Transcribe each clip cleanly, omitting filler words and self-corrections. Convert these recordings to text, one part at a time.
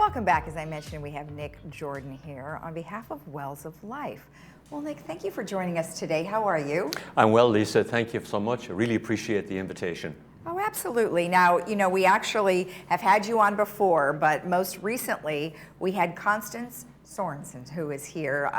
Welcome back. As I mentioned, we have Nick Jordan here on behalf of Wells of Life. Well, Nick, thank you for joining us today. How are you? I'm well, Lisa. Thank you so much. I really appreciate the invitation. Oh, absolutely. Now, we actually have had you on before, but most recently we had Constance Sorensen, who is here.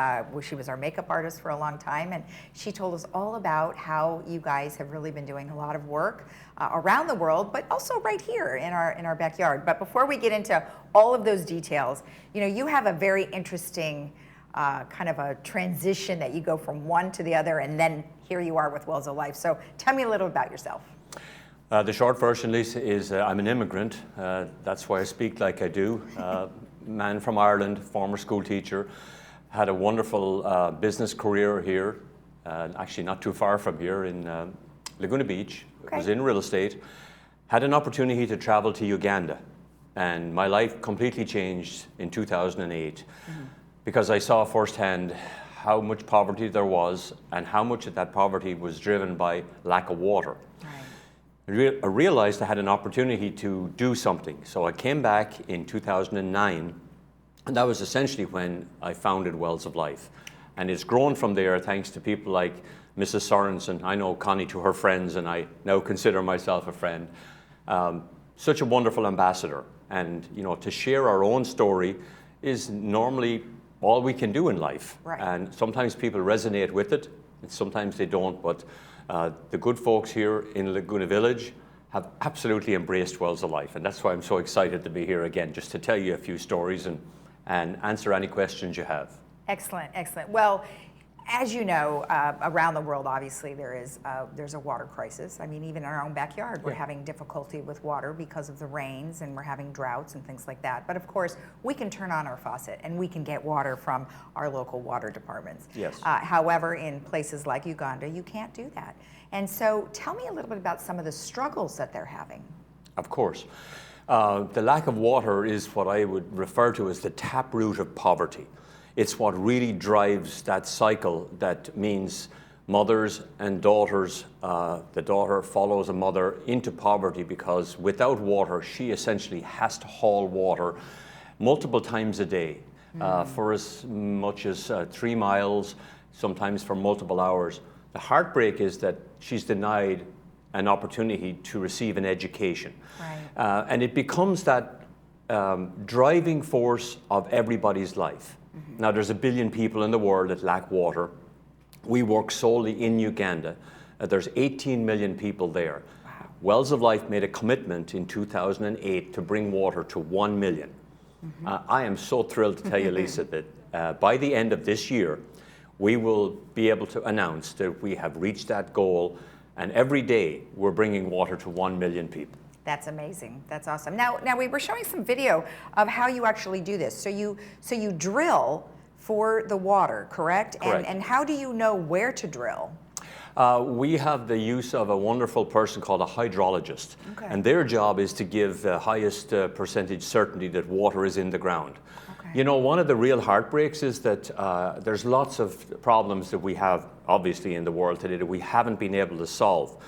She was our makeup artist for a long time, and she told us all about how you guys have really been doing a lot of work around the world, but also right here in our backyard. But before we get into all of those details, you have a very interesting kind of a transition that you go from one to the other, and then here you are with Wells of Life. So tell me a little about yourself. The short version, Lisa, is I'm an immigrant. That's why I speak like I do. Man from Ireland, former school teacher, had a wonderful business career here, actually not too far from here in Laguna Beach. Okay. Was in real estate. Had an opportunity to travel to Uganda, and my life completely changed in 2008 because I saw firsthand how much poverty there was and how much of that poverty was driven by lack of water. I realized I had an opportunity to do something. So I came back in 2009, and that was essentially when I founded Wells of Life. And it's grown from there thanks to people like Mrs. Sorensen. I know Connie to her friends, and I now consider myself a friend. Such a wonderful ambassador. And to share our own story is normally all we can do in life. Right. And sometimes people resonate with it, and sometimes they don't. But the good folks here in Laguna Village have absolutely embraced Wells of Life, and that's why I'm so excited to be here again, just to tell you a few stories and answer any questions you have. Excellent, excellent. Well, as you know, around the world, obviously, there's a water crisis. I mean, even in our own backyard, we're having difficulty with water because of the rains, and we're having droughts and things like that. But of course, we can turn on our faucet and we can get water from our local water departments. Yes. However, in places like Uganda, you can't do that. And so tell me a little bit about some of the struggles that they're having. Of course. The lack of water is what I would refer to as the taproot of poverty. It's what really drives that cycle that means mothers and daughters, the daughter follows a mother into poverty because without water, she essentially has to haul water multiple times a day for as much as 3 miles, sometimes for multiple hours. The heartbreak is that she's denied an opportunity to receive an education. Right. And it becomes that driving force of everybody's life. Now, there's 1 billion people in the world that lack water. We work solely in Uganda. There's 18 million people there. Wow. Wells of Life made a commitment in 2008 to bring water to 1 million. I am so thrilled to tell you, Lisa, that by the end of this year, we will be able to announce that we have reached that goal, and every day we're bringing water to 1 million people. That's amazing. That's awesome. Now we were showing some video of how you actually do this. So you drill for the water, correct? Correct. And how do you know where to drill? We have the use of a wonderful person called a hydrologist. Okay. And their job is to give the highest percentage certainty that water is in the ground. Okay. One of the real heartbreaks is that there's lots of problems that we have, obviously, in the world today that we haven't been able to solve.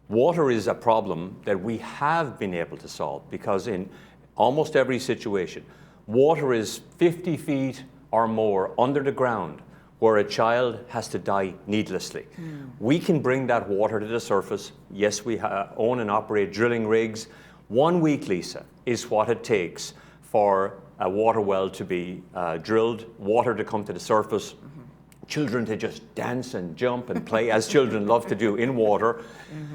Water is a problem that we have been able to solve because in almost every situation, water is 50 feet or more under the ground where a child has to die needlessly. We can bring that water to the surface. Yes, we own and operate drilling rigs. 1 week, Lisa, is what it takes for a water well to be drilled, water to come to the surface, children to just dance and jump and play as children love to do in water.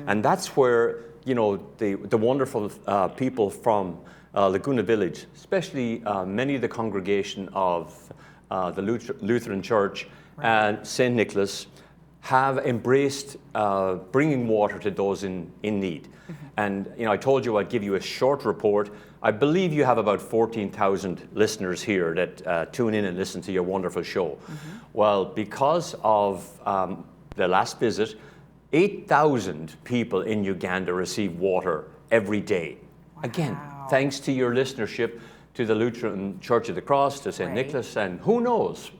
And that's where the wonderful people from Laguna Village, especially many of the congregation of the Lutheran Church and St. Nicholas, have embraced bringing water to those in need. And I told you I'd give you a short report. I believe you have about 14,000 listeners here that tune in and listen to your wonderful show. Well, because of the last visit, 8,000 people in Uganda receive water every day. Wow. Again, thanks to your listenership to the Lutheran Church of the Cross, to St. Nicholas, and who knows,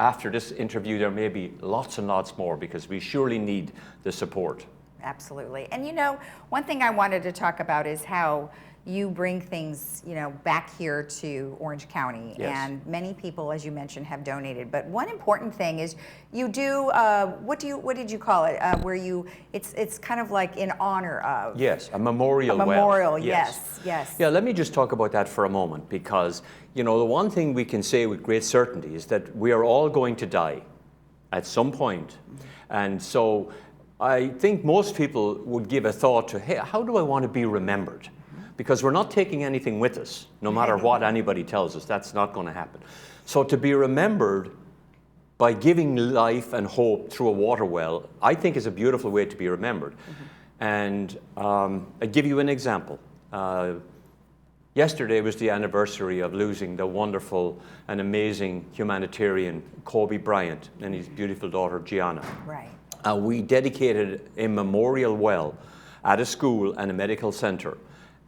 after this interview there may be lots and lots more because we surely need the support. Absolutely. And you know, one thing I wanted to talk about is how you bring things, you know, back here to Orange County. Yes. And many people, as you mentioned, have donated. But one important thing is you do, what did you call it? Where it's kind of like in honor of. Yes, a memorial well. Memorial, yes. Yeah, let me just talk about that for a moment, because, you know, the one thing we can say with great certainty is that we are all going to die at some point. And so I think most people would give a thought to, hey, how do I want to be remembered? Because we're not taking anything with us, no matter what anybody tells us. That's not going to happen. So to be remembered by giving life and hope through a water well, I think is a beautiful way to be remembered. And I'll give you an example. Yesterday was the anniversary of losing the wonderful and amazing humanitarian Kobe Bryant and his beautiful daughter Gianna. Right. We dedicated a memorial well at a school and a medical center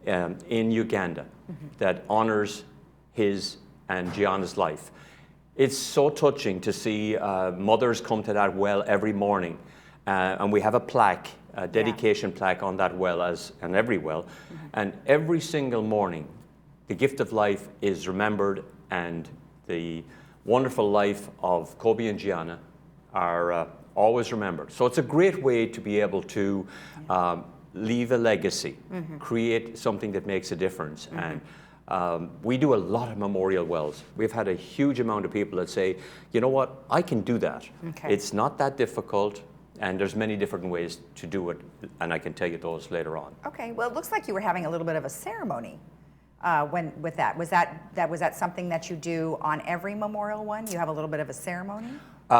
in Uganda that honors his and Gianna's life. It's so touching to see mothers come to that well every morning, and we have a plaque, a dedication plaque on that well, as on every well, and every single morning the gift of life is remembered, and the wonderful life of Kobe and Gianna are always remembered. So it's a great way to be able to leave a legacy, create something that makes a difference. And we do a lot of memorial wells. We've had a huge amount of people that say, you know what, I can do that. Okay. It's not that difficult, and there's many different ways to do it, and I can tell you those later on. Okay, well, it looks like you were having a little bit of a ceremony with that. Was that something that you do on every memorial one? You have a little bit of a ceremony?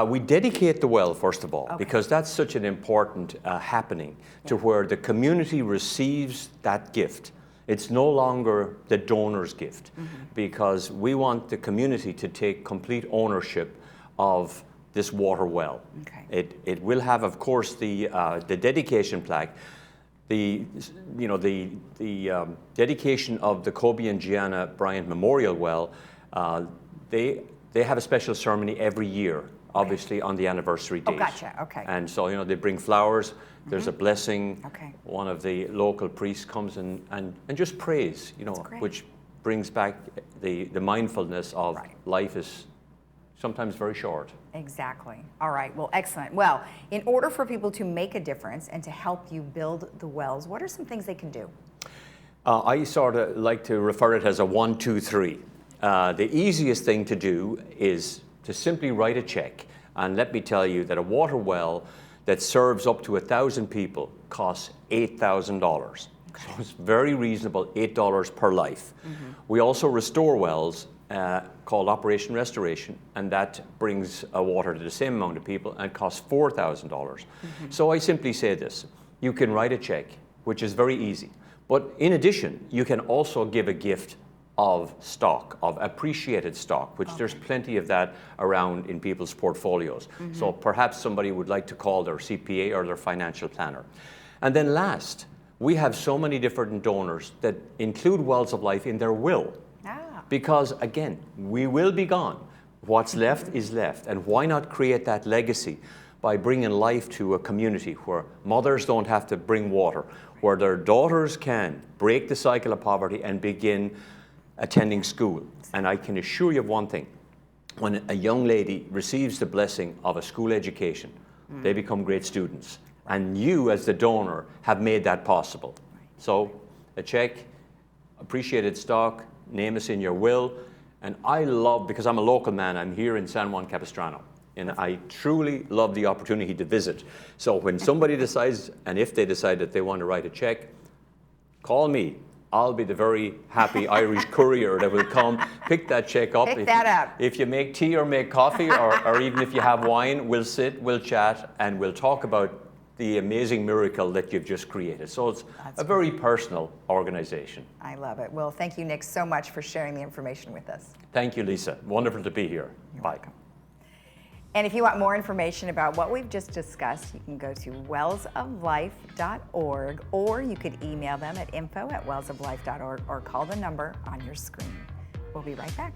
We dedicate the well, first of all, Okay. because that's such an important happening to where the community receives that gift. It's no longer the donor's gift, because we want the community to take complete ownership of this water well. Okay. It will have, of course, the dedication plaque. The dedication of the Kobe and Gianna Bryant Memorial Well. They have a special ceremony every year, obviously on the anniversary date. Oh, gotcha. Okay. And so, you know, they bring flowers. There's a blessing. Okay. One of the local priests comes and just prays, you know, great. which brings back the mindfulness of Right. life is sometimes very short. Exactly. All right. Well, excellent. Well, in order for people to make a difference and to help you build the wells, what are some things they can do? I sort of like to refer it as a 1, 2, 3. The easiest thing to do is to simply write a check. And let me tell you that a water well that serves up to 1,000 people costs $8,000. So it's very reasonable, $8 per life. We also restore wells called Operation Restoration, and that brings water to the same amount of people and costs $4,000. So I simply say this: you can write a check, which is very easy. But in addition, you can also give a gift of stock, of appreciated stock, which there's plenty of that around in people's portfolios. So perhaps somebody would like to call their CPA or their financial planner. And then last, we have so many different donors that include Wells of Life in their will. Because again, we will be gone. What's left is left. And why not create that legacy by bringing life to a community where mothers don't have to bring water, where their daughters can break the cycle of poverty and begin attending school. And I can assure you of one thing: when a young lady receives the blessing of a school education, they become great students. And you, as the donor, have made that possible. So a check, appreciated stock, name us in your will. And I love, because I'm a local man, I'm here in San Juan Capistrano, and I truly love the opportunity to visit. So when somebody decides, and if they decide that they want to write a check, call me. I'll be the very happy Irish courier that will come pick that check up. Pick that up. If you make tea or make coffee, or even if you have wine, we'll sit, we'll chat, and we'll talk about the amazing miracle that you've just created. So it's a very personal organization. I love it. Well, thank you, Nick, so much for sharing the information with us. Thank you, Lisa. Wonderful to be here. You're Bye. welcome. And if you want more information about what we've just discussed, you can go to wellsoflife.org, or you could email them at info@wellsoflife.org, or call the number on your screen. We'll be right back.